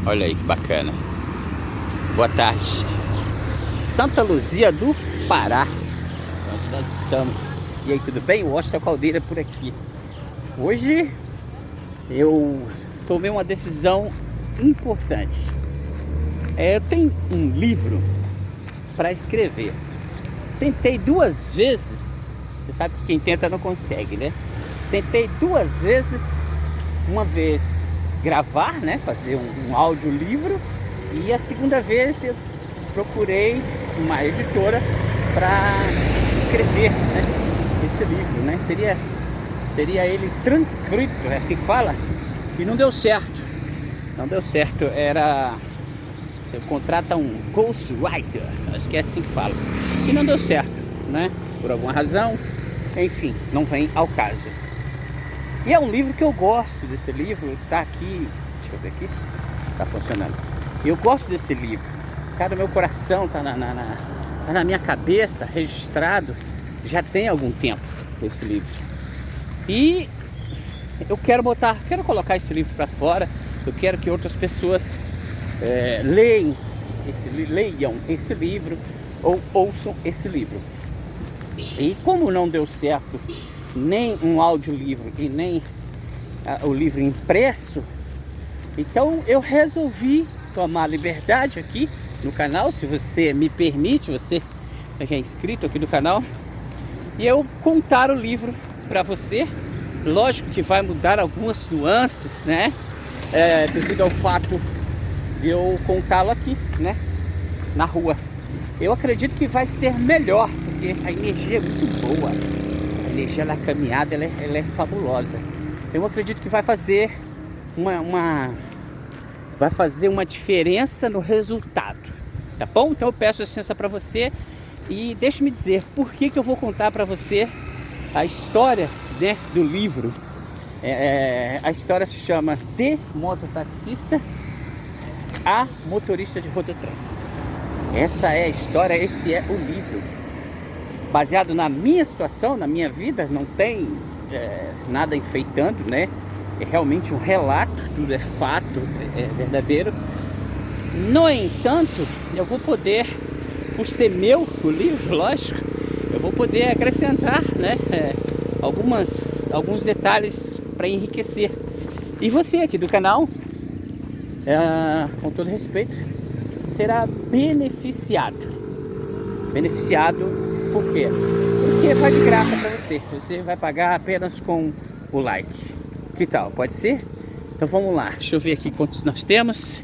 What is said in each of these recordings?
Olha aí que bacana. Boa tarde. Santa Luzia do Pará, onde nós estamos. E aí, tudo bem? Washington Caldeira por aqui. Hoje eu tomei uma decisão importante. Eu tenho um livro para escrever. Tentei 2 vezes. Você sabe que quem tenta não consegue, né? Tentei 2 vezes. Uma vez gravar, né? Fazer um audiolivro. E a segunda vez eu procurei uma editora para escrever, né, esse livro, né? Seria ele transcrito, é assim que fala? E não deu certo. Não deu certo. Você contrata um ghostwriter, acho que é assim que fala. E não deu certo, né? Por alguma razão, enfim, não vem ao caso. E é um livro que eu gosto desse livro, tá aqui, deixa eu ver aqui, tá funcionando. Eu gosto desse livro, tá no meu coração, tá na minha cabeça, registrado, já tem algum tempo esse livro. E eu quero colocar esse livro para fora, eu quero que outras pessoas leiam esse livro ou ouçam esse livro. E como não deu certo nem um audiolivro e nem o livro impresso, então eu resolvi tomar liberdade aqui no canal, se você me permite, você que é inscrito aqui no canal, e eu contar o livro para você. Lógico que vai mudar algumas nuances, né? Devido ao fato de eu contá-lo aqui, né? Na rua. Eu acredito que vai ser melhor, porque a energia é muito boa. A energia da caminhada ela é fabulosa. Eu acredito que vai fazer uma diferença no resultado, tá bom? Então eu peço licença para você e deixe-me dizer por que eu vou contar para você a história, né, do livro. A história se chama De Mototaxista a Motorista de Rodotrem. Essa é a história, esse é o livro. Baseado na minha situação, na minha vida, não tem nada enfeitando, né? É realmente um relato, tudo é fato, é verdadeiro. No entanto, eu vou poder, por ser meu o livro, lógico, eu vou poder acrescentar, né, alguns detalhes para enriquecer. E você aqui do canal, com todo respeito, será beneficiado. Beneficiado por quê? Porque vai de graça para você. Você vai pagar apenas com o like. Que tal? Pode ser? Então vamos lá. Deixa eu ver aqui quantos nós temos.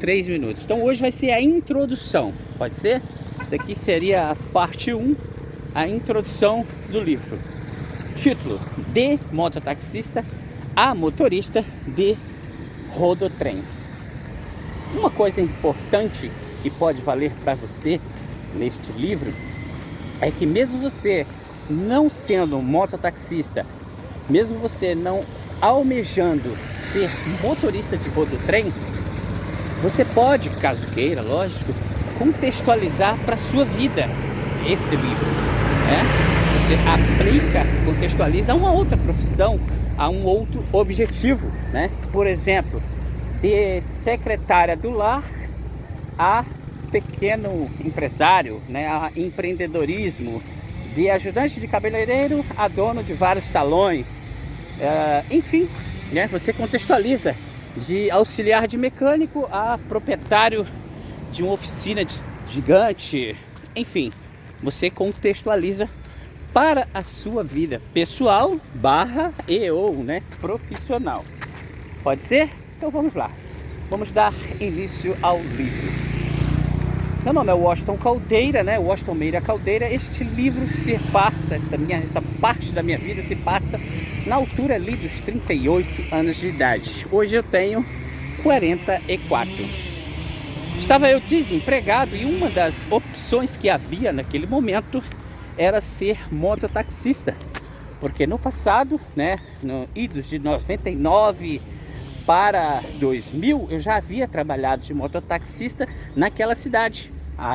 3 minutos. Então hoje vai ser a introdução. Pode ser? Isso aqui seria a parte 1, a introdução do livro. Título: De Mototaxista a Motorista de Rodotrem. Uma coisa importante que pode valer para você neste livro é que mesmo você não sendo mototaxista, mesmo você não almejando ser motorista de rodotrem, você pode, caso queira, lógico, contextualizar para a sua vida esse livro, né? Você aplica, contextualiza a uma outra profissão, a um outro objetivo, né? Por exemplo, de secretária do lar a pequeno empresário, né? A empreendedorismo, de ajudante de cabeleireiro a dono de vários salões, enfim, né? Você contextualiza de auxiliar de mecânico a proprietário de uma oficina gigante, enfim, você contextualiza para a sua vida pessoal ou, né, profissional. Pode ser? Então vamos lá. Vamos dar início ao livro. Meu nome é Washington Caldeira, né? Washington Meira Caldeira. Este livro se passa, essa parte da minha vida se passa na altura ali dos 38 anos de idade. Hoje eu tenho 44. Estava eu desempregado e uma das opções que havia naquele momento era ser mototaxista. Porque no passado, né, no idos de 99 para 2000, eu já havia trabalhado de mototaxista naquela cidade.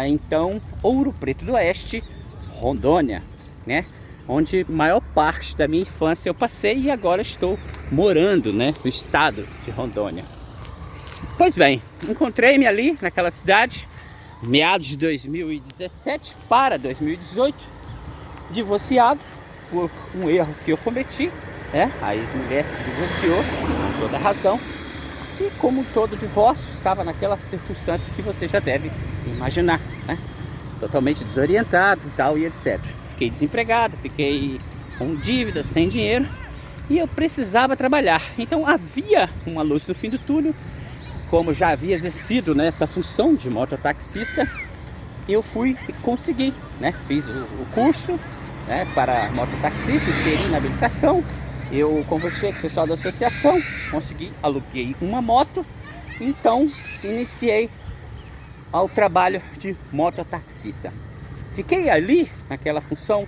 Então, Ouro Preto do Oeste, Rondônia, né? Onde maior parte da minha infância eu passei e agora estou morando, né, no estado de Rondônia. Pois bem, encontrei-me ali naquela cidade, meados de 2017 para 2018, divorciado por um erro que eu cometi, né? A ex-mulher se divorciou, com toda razão, e como todo divórcio, estava naquela circunstância que você já deve imaginar, né? Totalmente desorientado e tal e etc. Fiquei desempregado, fiquei com dívidas, sem dinheiro, e eu precisava trabalhar. Então havia uma luz no fim do túnel. Como já havia exercido nessa função de mototaxista, eu fui e consegui, né? Fiz o curso, né, para mototaxista, inseri na habilitação. Eu conversei com o pessoal da associação, consegui, aluguei uma moto, então iniciei ao trabalho de mototaxista. Fiquei ali naquela função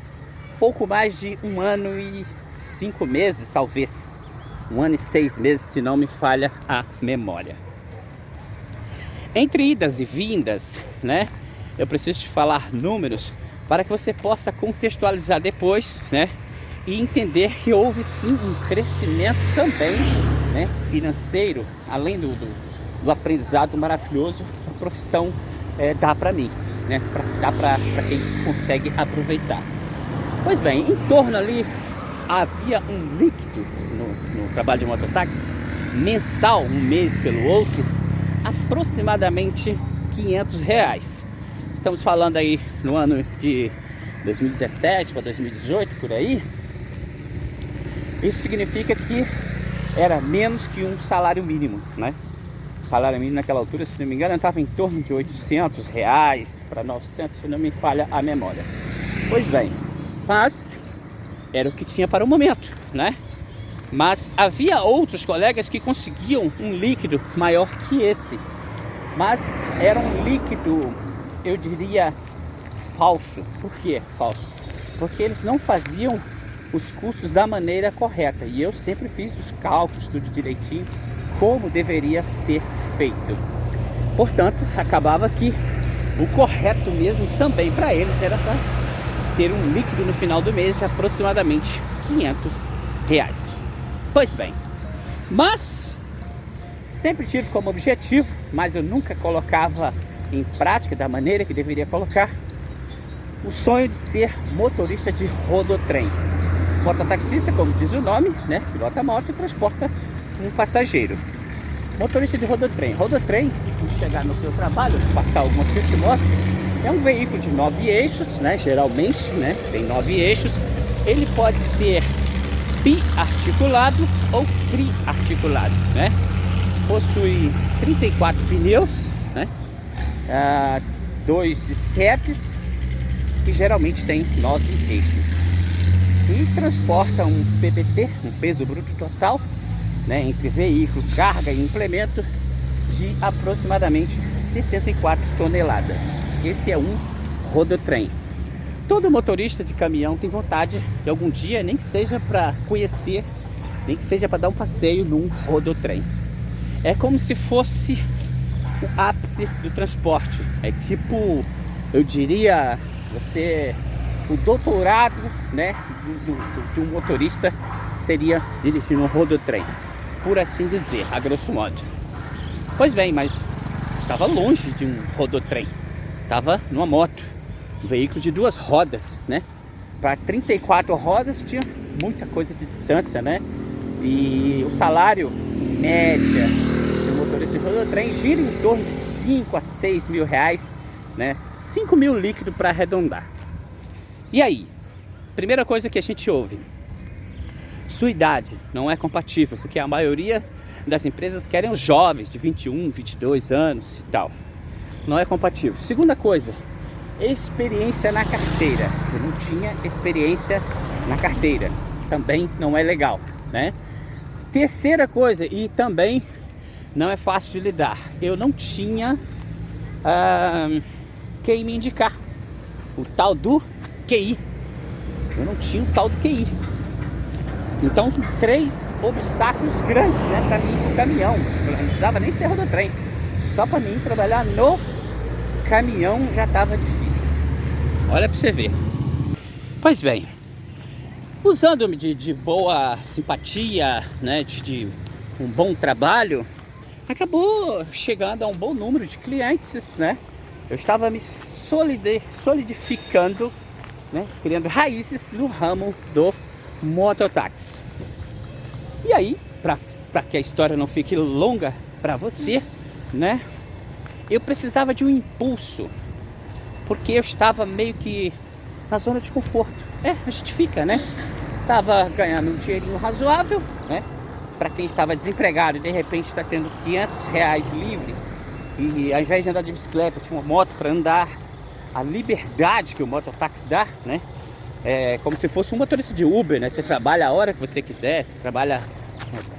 pouco mais de 1 ano e 5 meses, talvez 1 ano e 6 meses, se não me falha a memória. Entre idas e vindas, né, eu preciso te falar números para que você possa contextualizar depois, né, e entender que houve sim um crescimento também, né, financeiro, além do aprendizado maravilhoso que a profissão dá para mim, né, dá para quem consegue aproveitar. Pois bem, em torno ali havia um líquido no trabalho de mototáxi mensal, um mês pelo outro, aproximadamente R$500. Estamos falando aí no ano de 2017 para 2018, por aí. Isso significa que era menos que um salário mínimo, né? O salário mínimo naquela altura, se não me engano, estava em torno de R$800 para 900, se não me falha a memória. Pois bem, mas era o que tinha para o momento, né? Mas havia outros colegas que conseguiam um líquido maior que esse. Mas era um líquido, eu diria, falso. Por que falso? Porque eles não faziam os cursos da maneira correta. E eu sempre fiz os cálculos, tudo direitinho, como deveria ser feito. Portanto, acabava que o correto mesmo também para eles era para ter um líquido no final do mês de aproximadamente R$500. Pois bem, mas sempre tive como objetivo, mas eu nunca colocava em prática da maneira que deveria colocar, o sonho de ser motorista de rodotrem. Mototaxista, como diz o nome, né? Pilota moto e transporta um passageiro. Motorista de rodotrem. Rodotrem, quando chegar no seu trabalho, se passar alguma coisa que eu te mostro, é um veículo de 9 eixos, né? Geralmente, né? Tem 9 eixos. Ele pode ser biarticulado ou triarticulado, né? Possui 34 pneus, né? 2 estepes e geralmente tem 9 eixos. E transporta um PBT, um peso bruto total, né, entre veículo, carga e implemento, de aproximadamente 74 toneladas. Esse é um rodotrem. Todo motorista de caminhão tem vontade de algum dia, nem que seja para conhecer, nem que seja para dar um passeio num rodotrem. É como se fosse o ápice do transporte. É tipo, eu diria, o doutorado, né, de um motorista seria dirigir um rodotrem, por assim dizer, a grosso modo. Pois bem, mas estava longe de um rodotrem. Estava numa moto, um veículo de 2 rodas, né? Para 34 rodas tinha muita coisa de distância, né? E o salário em média de motorista de rodotrem gira em torno de 5 a 6 mil reais, né? 5 mil líquido para arredondar. E aí? Primeira coisa que a gente ouve: sua idade não é compatível, porque a maioria das empresas querem os jovens de 21, 22 anos e tal. Não é compatível. Segunda coisa, experiência na carteira. Eu não tinha experiência na carteira. Também não é legal, né? Terceira coisa, e também não é fácil de lidar, eu não tinha quem me indicar. O tal do QI. Eu não tinha o tal do QI. Então, 3 obstáculos grandes, né, para mim no caminhão. Eu não precisava nem ser rodotrem. Só para mim trabalhar no caminhão já estava difícil. Olha para você ver. Pois bem, usando-me de boa simpatia, né, de um bom trabalho, acabou chegando a um bom número de clientes, né? Eu estava me solidificando, né? Criando raízes no ramo do mototáxi. E aí, para que a história não fique longa para você, né? Eu precisava de um impulso, porque eu estava meio que na zona de conforto. A gente fica, né? Tava ganhando um dinheirinho razoável, né? Para quem estava desempregado e de repente está tendo R$ 500 livre, e ao invés de andar de bicicleta, tinha uma moto para andar, a liberdade que o mototáxi dá, né? É como se fosse um motorista de Uber, né? Você trabalha a hora que você quiser, você trabalha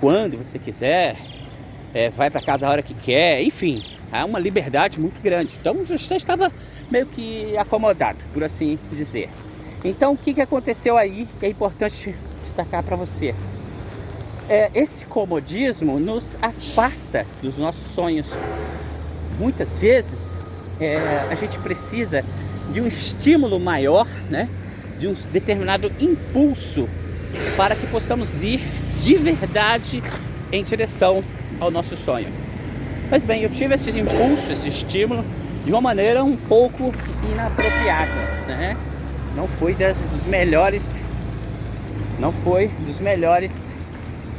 quando você quiser, vai para casa a hora que quer, enfim, há uma liberdade muito grande. Então você estava meio que acomodado, por assim dizer. Então o que aconteceu aí que é importante destacar para você? Esse comodismo nos afasta dos nossos sonhos. Muitas vezes a gente precisa de um estímulo maior, né? De um determinado impulso para que possamos ir de verdade em direção ao nosso sonho. Mas bem, eu tive esse impulso, esse estímulo de uma maneira um pouco inapropriada, né? Não foi dos melhores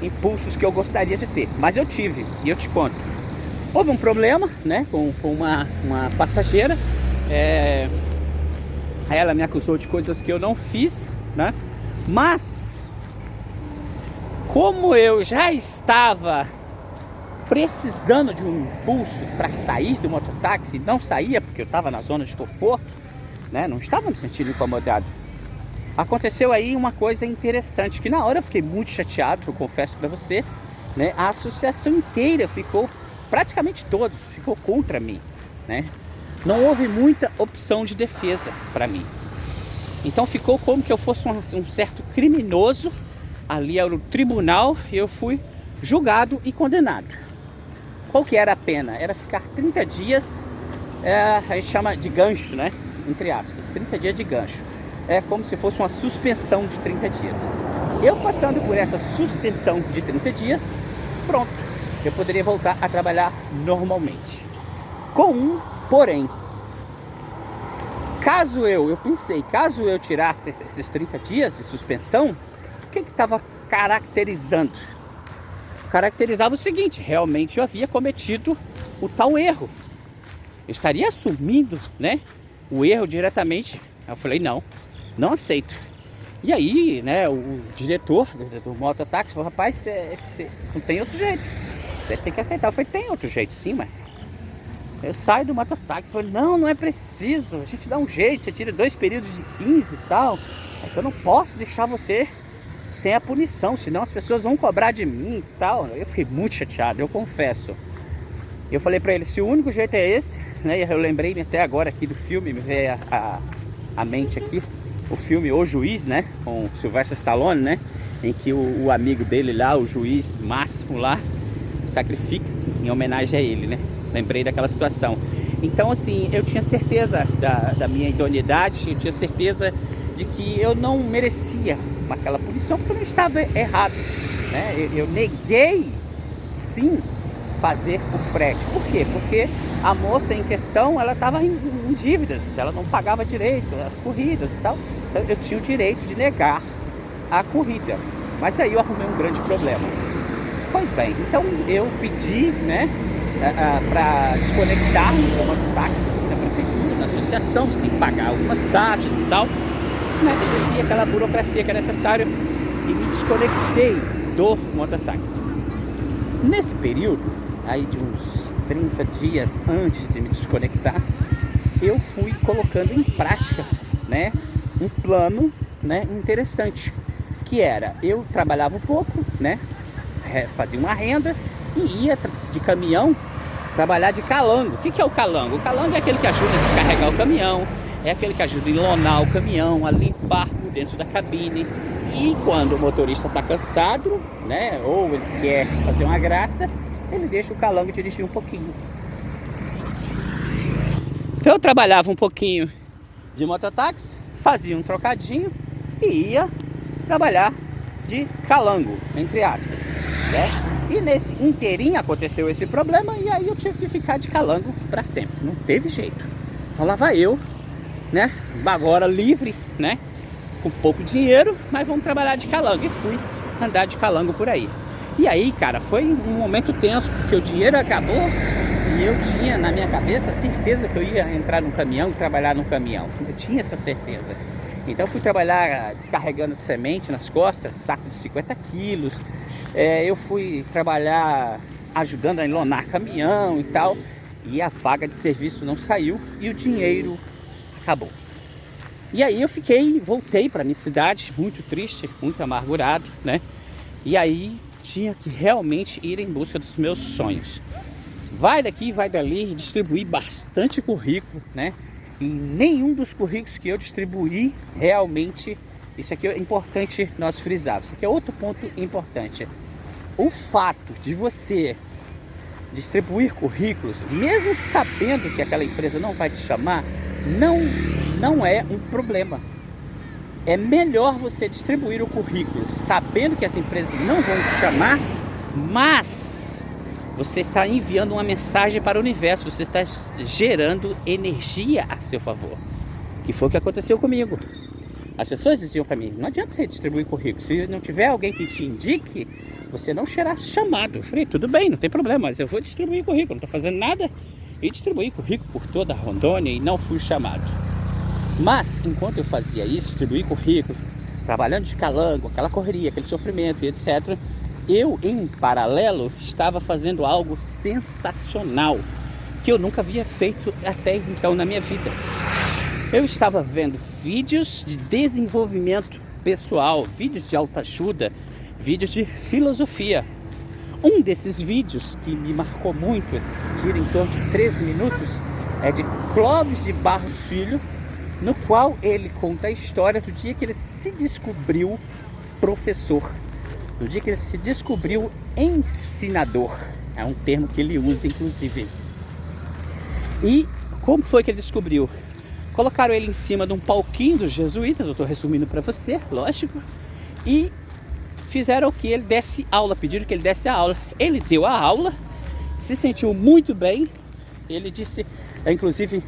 impulsos que eu gostaria de ter, mas eu tive, e eu te conto. Houve um problema, né, com uma passageira. Ela me acusou de coisas que eu não fiz, né? Mas como eu já estava precisando de um impulso para sair do mototáxi, não saía porque eu estava na zona de conforto, né? Não estava me sentindo incomodado. Aconteceu aí uma coisa interessante, que na hora eu fiquei muito chateado, eu confesso para você, né? A associação inteira praticamente todos, ficou contra mim, né? Não houve muita opção de defesa para mim. Então ficou como que eu fosse um certo criminoso. Ali era o tribunal e eu fui julgado e condenado. Qual que era a pena? Era ficar 30 dias, a gente chama de gancho, né? Entre aspas, 30 dias de gancho. É como se fosse uma suspensão de 30 dias. Eu passando por essa suspensão de 30 dias, pronto, eu poderia voltar a trabalhar normalmente. Com um porém. Caso eu tirasse esses 30 dias de suspensão, o que estava caracterizando? Caracterizava o seguinte: realmente eu havia cometido o tal erro. Eu estaria assumindo, né, o erro diretamente. Eu falei, não aceito. E aí, né, o diretor do mototáxi falou, rapaz, não tem outro jeito. Você tem que aceitar. Eu falei, tem outro jeito sim, mas eu saio do mototáxi. Eu falei, não é preciso. A gente dá um jeito, você tira 2 períodos de 15 e tal. É que eu não posso deixar você sem a punição, senão as pessoas vão cobrar de mim e tal. Eu fiquei muito chateado, eu confesso. Eu falei pra ele, se o único jeito é esse, né? Eu lembrei-me até agora aqui do filme, me veio a mente aqui, o filme O Juiz, né? Com Sylvester Stallone, né? Em que o amigo dele lá, o juiz máximo lá, sacrifica-se em homenagem a ele, né? Lembrei daquela situação. Então, assim, eu tinha certeza da minha idoneidade, eu tinha certeza de que eu não merecia aquela punição, porque eu não estava errado, né? Eu neguei, sim, fazer o frete. Por quê? Porque a moça em questão, ela estava em dívidas, ela não pagava direito as corridas e tal. Então, eu tinha o direito de negar a corrida. Mas aí eu arrumei um grande problema. Pois bem, então eu pedi, né, para desconectar o mototáxi da prefeitura, da associação, você tem que pagar algumas taxas e tal, né, exercia aquela burocracia que é necessária e me desconectei do mototáxi. Nesse período, aí de uns 30 dias antes de me desconectar, eu fui colocando em prática, né, um plano, né, interessante, que era, eu trabalhava um pouco, né, fazia uma renda e ia de caminhão trabalhar de calango. O que é o calango? O calango é aquele que ajuda a descarregar o caminhão, é aquele que ajuda a enlonar o caminhão, a limpar por dentro da cabine. E quando o motorista está cansado, né, ou ele quer fazer uma graça, ele deixa o calango dirigir um pouquinho. Então eu trabalhava um pouquinho de mototáxi, fazia um trocadinho e ia trabalhar de calango, entre aspas, né? E nesse inteirinho aconteceu esse problema e aí eu tive que ficar de calango para sempre. Não teve jeito. Então lá vai eu, né? Agora livre, né? Com pouco dinheiro, mas vamos trabalhar de calango. E fui andar de calango por aí. E aí, cara, foi um momento tenso, porque o dinheiro acabou e eu tinha na minha cabeça a certeza que eu ia entrar num caminhão e trabalhar num caminhão. Eu tinha essa certeza. Então eu fui trabalhar descarregando semente nas costas, saco de 50 quilos. Eu fui trabalhar ajudando a enlonar caminhão e tal. E a vaga de serviço não saiu e o dinheiro acabou. E aí eu voltei para minha cidade, muito triste, muito amargurado, né? E aí tinha que realmente ir em busca dos meus sonhos. Vai daqui, vai dali, distribuir bastante currículo, né? E nenhum dos currículos que eu distribuí realmente, isso aqui é importante nós frisarmos, isso aqui é outro ponto importante. O fato de você distribuir currículos, mesmo sabendo que aquela empresa não vai te chamar, não é um problema. É melhor você distribuir o currículo sabendo que as empresas não vão te chamar, mas você está enviando uma mensagem para o universo, você está gerando energia a seu favor. Que foi o que aconteceu comigo. As pessoas diziam para mim, não adianta você distribuir currículo, se não tiver alguém que te indique, você não será chamado. Eu falei, tudo bem, não tem problema, mas eu vou distribuir currículo, não estou fazendo nada. E distribuí currículo por toda a Rondônia e não fui chamado. Mas, enquanto eu fazia isso, distribuí currículo, trabalhando de calango, aquela correria, aquele sofrimento e etc., eu, em paralelo, estava fazendo algo sensacional, que eu nunca havia feito até então na minha vida. Eu estava vendo vídeos de desenvolvimento pessoal, vídeos de autoajuda, vídeos de filosofia. Um desses vídeos que me marcou muito, gira em torno de 13 minutos, é de Clóvis de Barros Filho, no qual ele conta a história do dia que ele se descobriu professor, do dia que ele se descobriu ensinador. É um termo que ele usa, inclusive. E como foi que ele descobriu? Colocaram ele em cima de um palquinho dos jesuítas, eu estou resumindo para você, lógico, e fizeram que ele desse aula, pediram que ele desse a aula. Ele deu a aula, se sentiu muito bem. Ele disse, inclusive,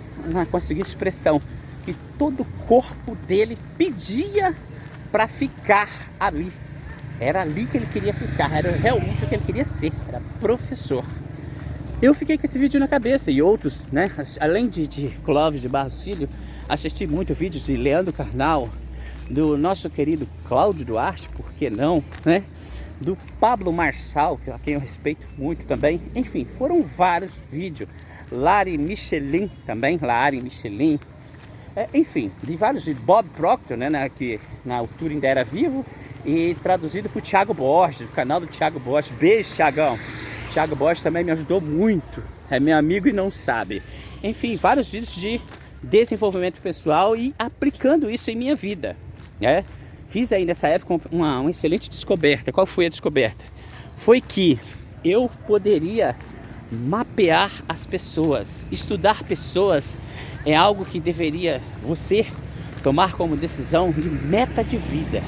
com a seguinte expressão, que todo o corpo dele pedia para ficar ali. Era ali que ele queria ficar, era realmente o que ele queria ser, era professor. Eu fiquei com esse vídeo na cabeça e outros, né? Além de Clóvis de Barros Filho, assisti muito vídeos de Leandro Carnal, do nosso querido Cláudio Duarte, por que não, né? Do Pablo Marçal, a quem eu respeito muito também. Enfim, foram vários vídeos. Larry Michelin também, Larry Michelin. Enfim, de vários, de Bob Proctor, né? Que na altura ainda era vivo. E traduzido por Thiago Borges, do canal do Thiago Borges. Beijo, Thiagão. Thiago Borges também me ajudou muito. É meu amigo e não sabe. Enfim, vários vídeos de desenvolvimento pessoal e aplicando isso em minha vida. Fiz aí nessa época uma excelente descoberta. Qual foi a descoberta? Foi que eu poderia mapear as pessoas. Estudar pessoas é algo que deveria você tomar como decisão de meta de vida.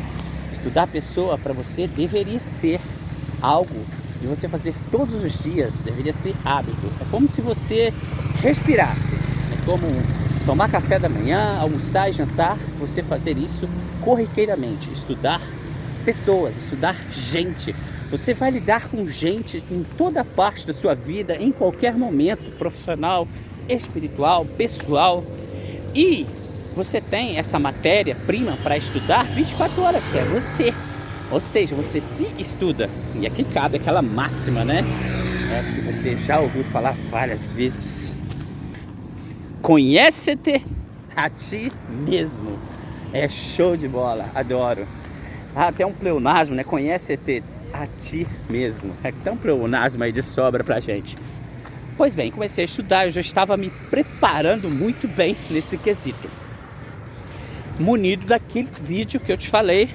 Estudar pessoa para você deveria ser algo de você fazer todos os dias, deveria ser hábito. É como se você respirasse. É como tomar café da manhã, almoçar e jantar, você fazer isso corriqueiramente. Estudar pessoas, estudar gente. Você vai lidar com gente em toda parte da sua vida, em qualquer momento, profissional, espiritual, pessoal. E você tem essa matéria-prima para estudar 24 horas, que é você. Ou seja, você se estuda. E aqui cabe aquela máxima, né? Que você já ouviu falar várias vezes. Conhece-te a ti mesmo. É show de bola, adoro. Até um pleonasmo, né? Conhece-te a ti mesmo. É que tem um pleonasmo aí de sobra pra gente. Pois bem, comecei a estudar, eu já estava me preparando muito bem nesse quesito. Munido daquele vídeo que eu te falei,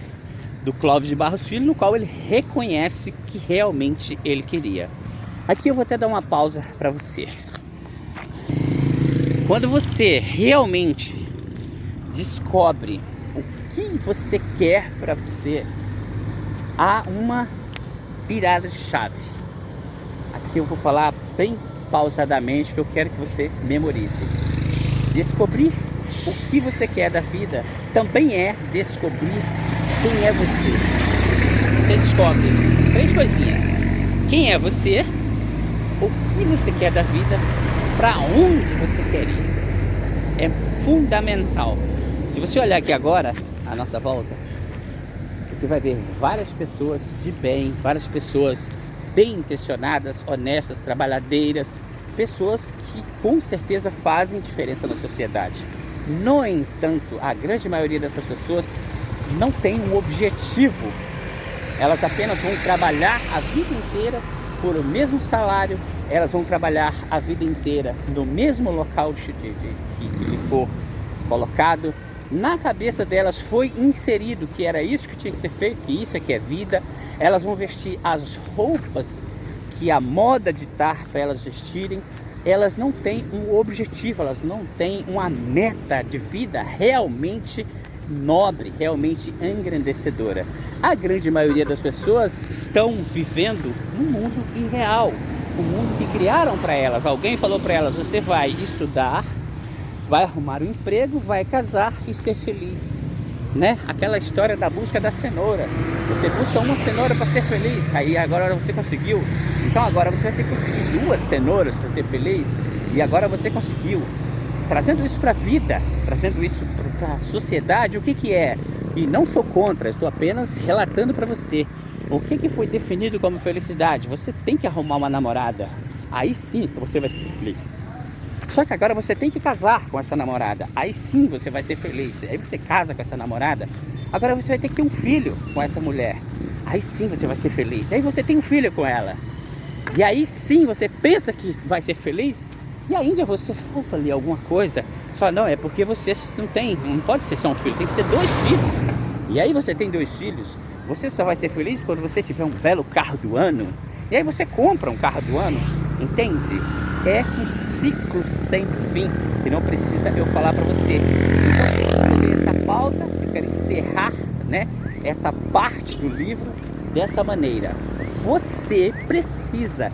do Clóvis de Barros Filho, no qual ele reconhece que realmente ele queria. Aqui eu vou até dar uma pausa para você. Quando você realmente descobre o que você quer para você, há uma virada de chave. que eu vou falar bem pausadamente, que eu quero que você memorize. Descobrir o que você quer da vida também é descobrir quem é você. Você descobre 3 coisinhas: quem é você, o que você quer da vida, para onde você quer ir. É fundamental. Se você olhar aqui agora, à nossa volta, você vai ver várias pessoas de bem, várias pessoas bem intencionadas, honestas, trabalhadeiras, pessoas que com certeza fazem diferença na sociedade. No entanto, a grande maioria dessas pessoas não tem um objetivo. Elas apenas vão trabalhar a vida inteira por o mesmo salário, elas vão trabalhar a vida inteira no mesmo local que lhe for colocado. Na cabeça delas foi inserido que era isso que tinha que ser feito, que isso é que é vida. Elas vão vestir as roupas que a moda ditar para elas vestirem. Elas não têm um objetivo, elas não têm uma meta de vida realmente nobre, realmente engrandecedora. A grande maioria das pessoas estão vivendo num mundo irreal, um mundo que criaram para elas. Alguém falou para elas: você vai estudar, vai arrumar um emprego, vai casar e ser feliz, né? Aquela história da busca da cenoura. Você busca uma cenoura para ser feliz, aí agora você conseguiu, então agora você vai ter que conseguir 2 cenouras para ser feliz, e agora você conseguiu. Trazendo isso para a vida, trazendo isso para a sociedade, o que é? E não sou contra, estou apenas relatando para você o que foi definido como felicidade. Você tem que arrumar uma namorada, aí sim você vai ser feliz. Só que agora você tem que casar com essa namorada, aí sim você vai ser feliz. Aí você casa com essa namorada, agora você vai ter que ter um filho com essa mulher, aí sim você vai ser feliz. Aí você tem um filho com ela, e aí sim você pensa que vai ser feliz, e ainda você falta ali alguma coisa. Fala: não, é porque você não pode ser só um filho, tem que ser 2 filhos. E aí você tem 2 filhos, você só vai ser feliz quando você tiver um belo carro do ano. E aí você compra um carro do ano, entende? É um ciclo sem fim, que não precisa eu falar para você. Então, eu essa pausa, eu quero encerrar, né, essa parte do livro dessa maneira. Você precisa,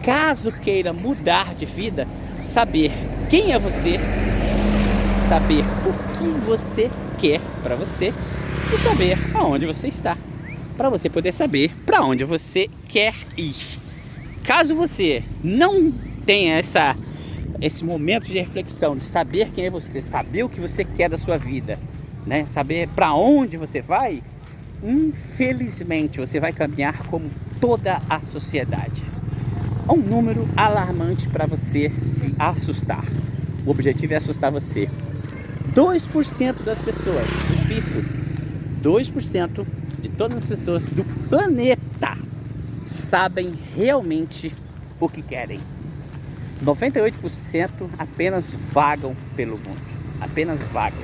caso queira mudar de vida, saber quem é você, saber o que você quer para você e saber aonde você está, para você poder saber para onde você quer ir. Caso você não tenha esse momento de reflexão, de saber quem é você, saber o que você quer da sua vida, né? Saber para onde você vai, infelizmente você vai caminhar como toda a sociedade. É um número alarmante para você se assustar. O objetivo é assustar você. 2% das pessoas, repito, 2% de todas as pessoas do planeta sabem realmente o que querem. 98% apenas vagam pelo mundo, apenas vagam.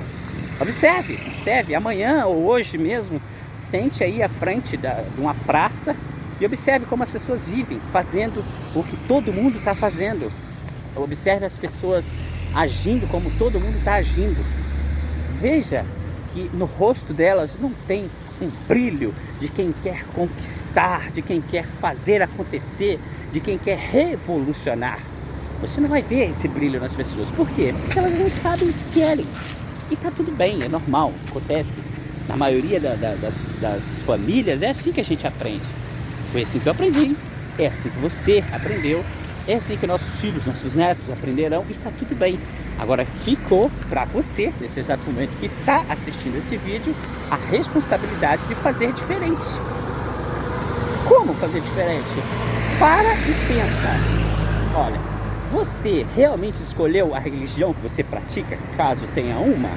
Observe, amanhã ou hoje mesmo, sente aí à frente de uma praça e observe como as pessoas vivem, fazendo o que todo mundo está fazendo. Observe as pessoas agindo como todo mundo está agindo. Veja que no rosto delas não tem um brilho de quem quer conquistar, de quem quer fazer acontecer, de quem quer revolucionar. Você não vai ver esse brilho nas pessoas. Por quê? Porque elas não sabem o que querem. E tá tudo bem, é normal, acontece. Na maioria das famílias é assim que a gente aprende. Foi assim que eu aprendi, é assim que você aprendeu, é assim que nossos filhos, nossos netos aprenderão, e tá tudo bem. Agora ficou para você, nesse exato momento que está assistindo esse vídeo, a responsabilidade de fazer diferente. Como fazer diferente? Para e pensa. Olha, você realmente escolheu a religião que você pratica, caso tenha uma?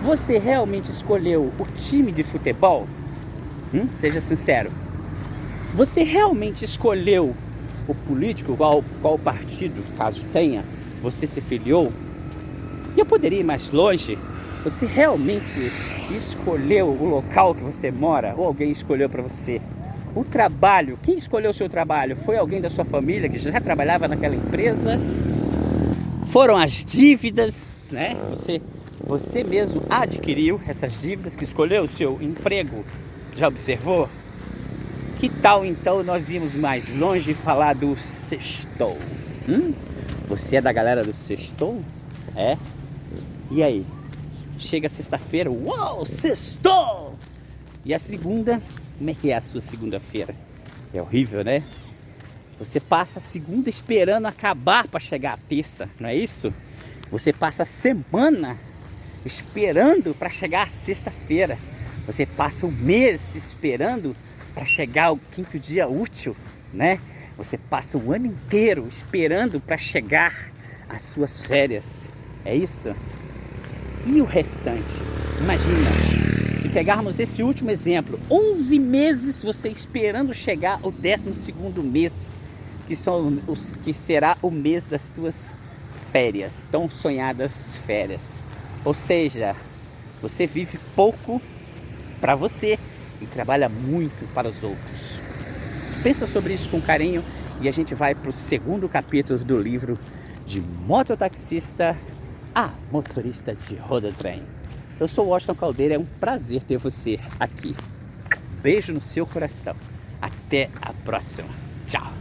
Você realmente escolheu o time de futebol? Seja sincero. Você realmente escolheu o político, qual partido, caso tenha, você se filiou? E eu poderia ir mais longe. Você realmente escolheu o local que você mora, ou alguém escolheu para você? O trabalho, quem escolheu o seu trabalho? Foi alguém da sua família que já trabalhava naquela empresa? Foram as dívidas, né? Você mesmo adquiriu essas dívidas, que escolheu o seu emprego? Já observou? Que tal então nós irmos mais longe e falar do sextou? Você é da galera do sextou? É? E aí? Chega sexta-feira, uau, sextou! E a segunda, como é que é a sua segunda-feira? É horrível, né? Você passa a segunda esperando acabar para chegar a terça, não é isso? Você passa a semana esperando para chegar a sexta-feira. Você passa o mês esperando para chegar o quinto dia útil, né? Você passa o ano inteiro esperando para chegar às suas férias. É isso? E o restante? Imagina, se pegarmos esse último exemplo, 11 meses você esperando chegar ao 12º mês, que será o mês das tuas férias, tão sonhadas férias. Ou seja, você vive pouco para você e trabalha muito para os outros. Pensa sobre isso com carinho e a gente vai para o segundo capítulo do livro de Mototaxista a Motorista de Rodotrem. Eu sou o Washington Caldeira, é um prazer ter você aqui. Beijo no seu coração. Até a próxima. Tchau.